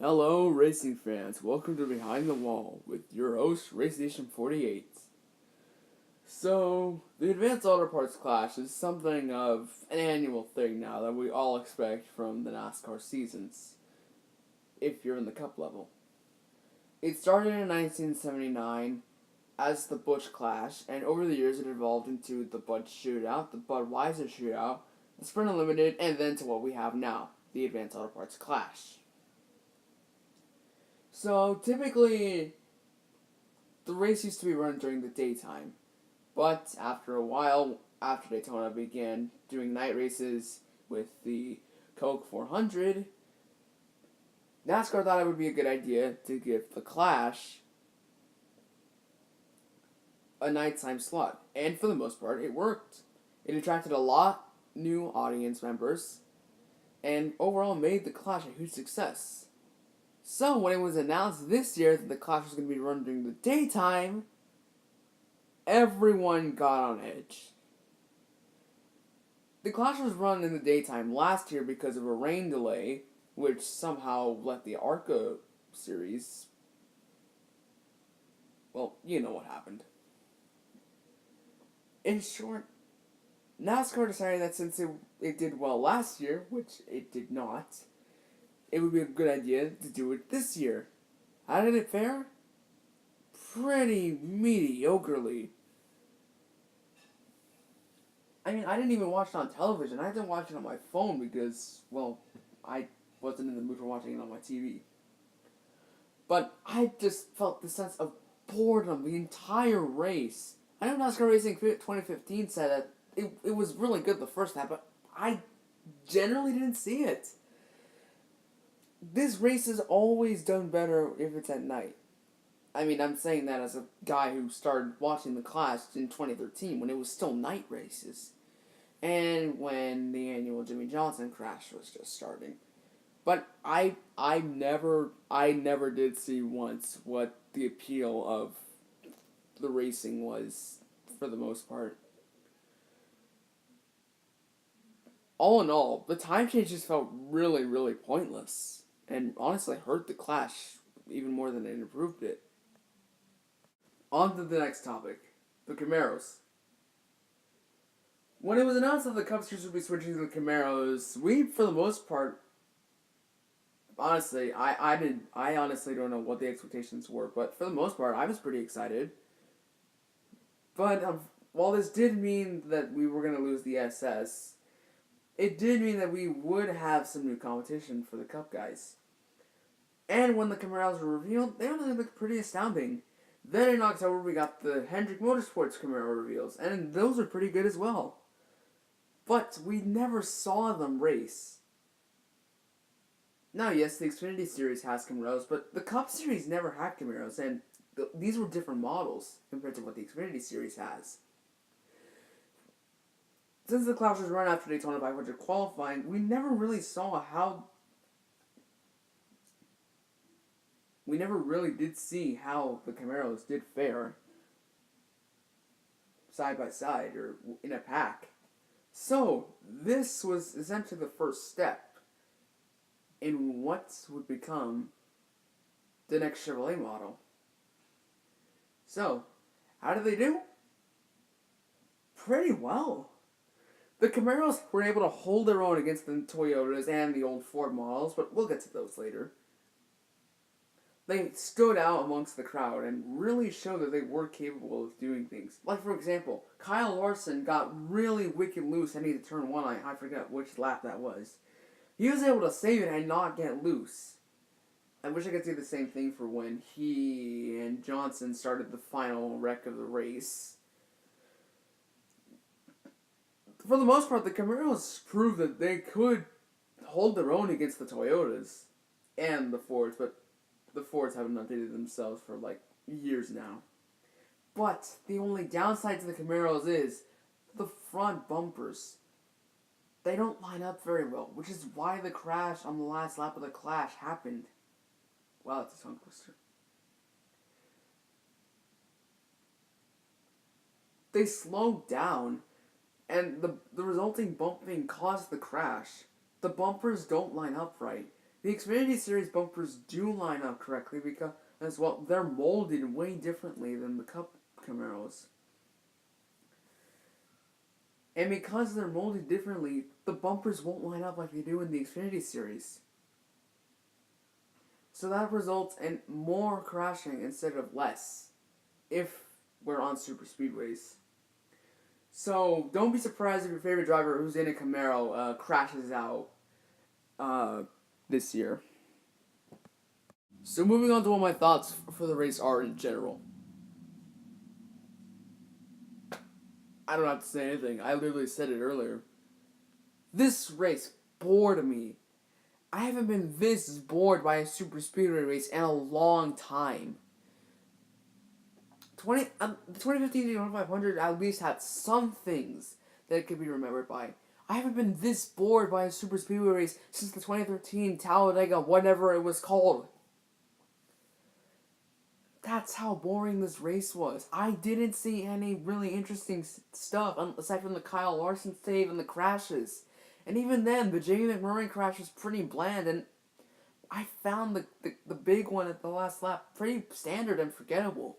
Hello, racing fans. Welcome to Behind the Wall with your host, Race Nation 48. So, the Advanced Auto Parts Clash is something of an annual thing now that we all expect from the NASCAR seasons, if you're in the Cup level. It started in 1979 as the Busch Clash, and over the years it evolved into the Bud Shootout, the Budweiser Shootout, the Sprint Unlimited, and then to what we have now, the Advanced Auto Parts Clash. So, typically, the race used to be run during the daytime, but after a while, after Daytona began doing night races with the Coke 400, NASCAR thought it would be a good idea to give the Clash a nighttime slot, and for the most part, it worked. It attracted a lot new audience members, and overall made the Clash a huge success. So when it was announced this year that the Clash was going to be run during the daytime, everyone got on edge. The Clash was run in the daytime last year because of a rain delay, which somehow let the ARCA series... Well, you know what happened. In short, NASCAR decided that since it did well last year, which it did not, it would be a good idea to do it this year. How did it fare? Pretty mediocrely. I mean, I didn't even watch it on television. I had to watch it on my phone because, well, I wasn't in the mood for watching it on my TV. But I just felt the sense of boredom the entire race. I know NASCAR Racing 2015 said that it was really good the first half, but I generally didn't see it. This race is always done better if it's at night. I mean, I'm saying that as a guy who started watching the Clash in 2013 when it was still night races. And when the annual Jimmy Johnson crash was just starting. But I never did see once what the appeal of the racing was for the most part. All in all, the time changes felt really, really pointless. And honestly hurt the Clash even more than it improved it. On to the next topic. The Camaros. When it was announced that the Cup Series would be switching to the Camaros, we, for the most part, honestly, I honestly don't know what the expectations were, but for the most part, I was pretty excited. But while this did mean that we were going to lose the SS, it did mean that we would have some new competition for the Cup guys. And when the Camaros were revealed, they honestly looked pretty astounding. Then in October, we got the Hendrick Motorsports Camaro reveals, and those are pretty good as well. But we never saw them race. Now, yes, the Xfinity Series has Camaros, but the Cup Series never had Camaros, and these were different models compared to what the Xfinity Series has. Since the Clash was run after Daytona 500 qualifying, we never really saw how... We never really did see how the Camaros did fare side by side or in a pack. So, this was essentially the first step in what would become the next Chevrolet model. So, how did they do? Pretty well. The Camaros were able to hold their own against the Toyotas and the old Ford models, but we'll get to those later. They stood out amongst the crowd and really showed that they were capable of doing things. Like, for example, Kyle Larson got really wicked loose heading to turn one. I forget which lap that was. He was able to save it and not get loose. I wish I could say the same thing for when he and Johnson started the final wreck of the race. For the most part, the Camaros proved that they could hold their own against the Toyotas and the Fords, but the Fords haven't updated themselves for like years now. But the only downside to the Camaros is the front bumpers. They don't line up very well, which is why the crash on the last lap of the Clash happened. Wow, that's a tongue twister. They slowed down, and the resulting bumping caused the crash. The bumpers don't line up right. The Xfinity Series bumpers do line up correctly because, as well, they're molded way differently than the Cup Camaros. And because they're molded differently, the bumpers won't line up like they do in the Xfinity Series. So that results in more crashing instead of less, if we're on super speedways. So don't be surprised if your favorite driver who's in a Camaro crashes out this year. So moving on to what my thoughts for the race are in general. I don't have to say anything. I literally said it earlier. This race bored me. I haven't been this bored by a super speedway race in a long time. The 2015 Daytona 500 at least had some things that it could be remembered by. I haven't been this bored by a super speedway race since the 2013 Talladega, whatever it was called. That's how boring this race was. I didn't see any really interesting stuff aside from the Kyle Larson save and the crashes. And even then, the Jamie McMurray crash was pretty bland, and I found the big one at the last lap pretty standard and forgettable.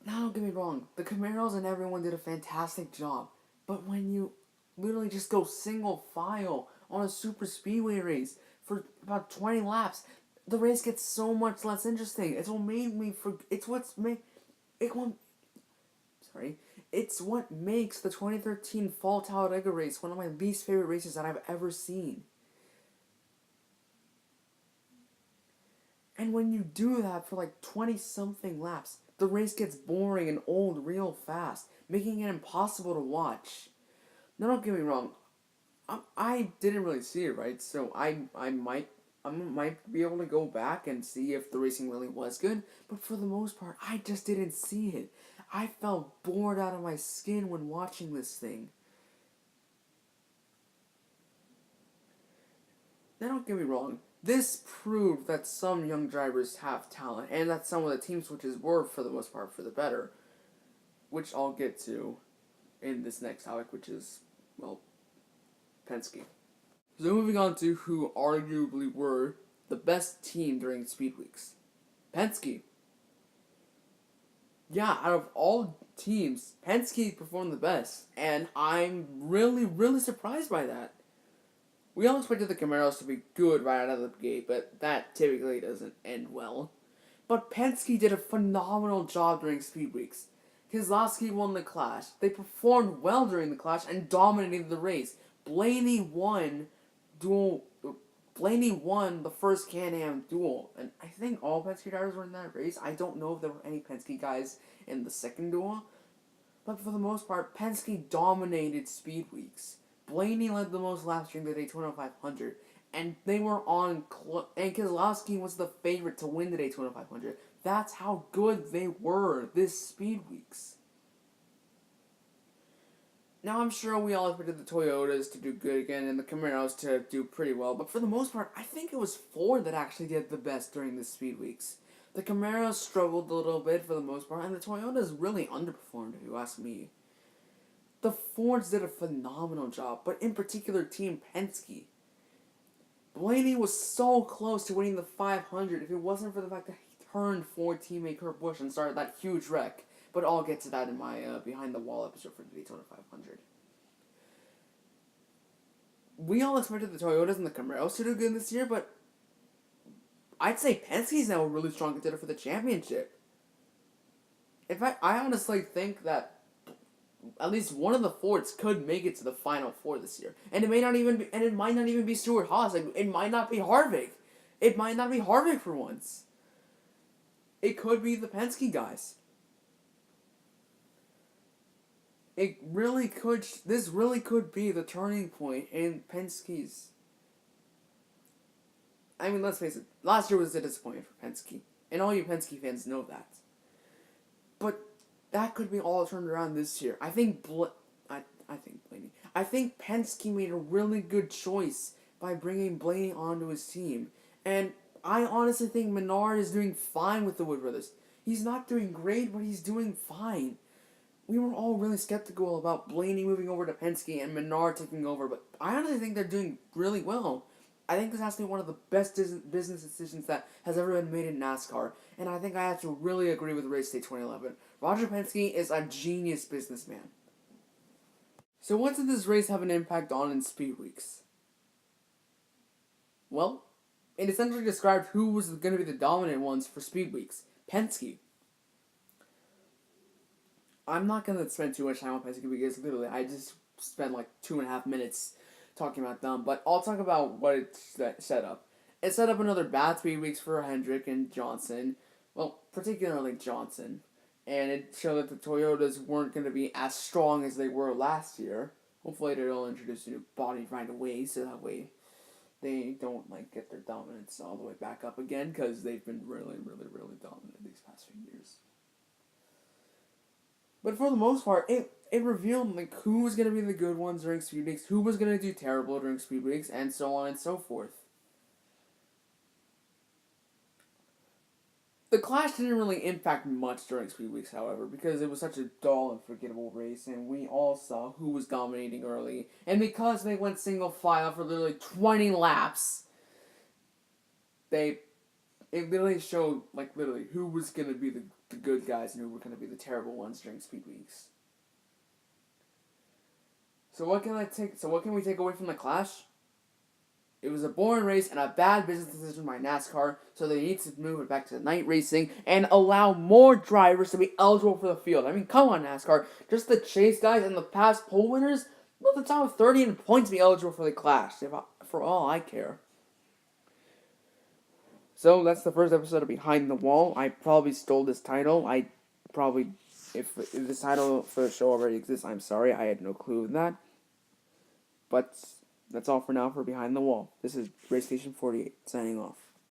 Now, don't get me wrong, the Camaros and everyone did a fantastic job. But when you literally just go single file on a super speedway race for about 20 laps, the race gets so much less interesting. It's what made me it's what makes the 2013 Fall Talladega race one of my least favorite races that I've ever seen. And when you do that for like 20 something laps, the race gets boring and old real fast, making it impossible to watch. Now don't get me wrong, I didn't really see it, right? So I might be able to go back and see if the racing really was good, but for the most part, I just didn't see it. I felt bored out of my skin when watching this thing. Now don't get me wrong, this proved that some young drivers have talent, and that some of the team switches were, for the most part, for the better. Which I'll get to in this next topic, which is, well, Penske. So moving on to who arguably were the best team during Speed Weeks. Penske. Yeah, out of all teams, Penske performed the best, and I'm really, really surprised by that. We all expected the Camaros to be good right out of the gate, but that typically doesn't end well. But Penske did a phenomenal job during Speed Weeks. Keselowski won the Clash. They performed well during the Clash and dominated the race. Blaney won the first Can-Am duel, and I think all Penske drivers were in that race. I don't know if there were any Penske guys in the second duel, but for the most part, Penske dominated Speed Weeks. Blaney led the most laps during the Daytona 500, and they were and Keselowski was the favorite to win the Daytona 500. That's how good they were this Speed Weeks. Now, I'm sure we all expected the Toyotas to do good again and the Camaros to do pretty well, but for the most part, I think it was Ford that actually did the best during the Speed Weeks. The Camaros struggled a little bit for the most part, and the Toyotas really underperformed, if you ask me. The Fords did a phenomenal job, but in particular, Team Penske. Blaney was so close to winning the 500 if it wasn't for the fact that he turned Ford teammate Kurt Busch and started that huge wreck. But I'll get to that in my Behind the Wall episode for the Daytona 500. We all expected the Toyotas and the Camaros to do good this year, but I'd say Penske's now a really strong contender for the championship. In fact, I honestly think that at least one of the Fords could make it to the Final Four this year, and it might not even be Stewart Haas. Like, it might not be Harvick. It might not be Harvick for once. It could be the Penske guys. It really could. This really could be the turning point in Penske's. I mean, let's face it. Last year was a disappointment for Penske, and all you Penske fans know that. But that could be all turned around this year. I think Penske made a really good choice by bringing Blaney onto his team, and I honestly think Menard is doing fine with the Wood Brothers. He's not doing great, but he's doing fine. we were all really skeptical about Blaney moving over to Penske and Menard taking over, but I honestly think they're doing really well. I think this has to be one of the best business decisions that has ever been made in NASCAR, and I think I have to really agree with Race Day 2011. Roger Penske is a genius businessman. So what did this race have an impact on in Speed Weeks? Well, it essentially described who was going to be the dominant ones for Speed Weeks. Penske. I'm not going to spend too much time on Penske because literally I just spent like 2.5 minutes talking about them, but I'll talk about what it set up. It set up another bad 3 weeks for Hendrick and Johnson, well, particularly Johnson, and it showed that the Toyotas weren't going to be as strong as they were last year. Hopefully they'll introduce a new body right away, so that way they don't like get their dominance all the way back up again, because they've been really, really, really dominant these past few years. But for the most part, it revealed like who was gonna be the good ones during Speed Weeks, who was gonna do terrible during Speed Weeks, and so on and so forth. The Clash didn't really impact much during Speed Weeks, however, because it was such a dull and forgettable race, and we all saw who was dominating early. And because they went single file for literally 20 laps, it literally showed like literally who was gonna be the good guys and who were gonna be the terrible ones during Speed Weeks. So what can we take away from the Clash? It was a boring race and a bad business decision by NASCAR, so they need to move it back to night racing and allow more drivers to be eligible for the field. I mean, come on, NASCAR. Just the chase guys and the past pole winners, let the top 30 in points be eligible for the Clash, for all I care. So that's the first episode of Behind the Wall. I probably stole this title. If this title for the show already exists, I'm sorry. I had no clue of that. But that's all for now for Behind the Wall. This is Race Station 48, signing off.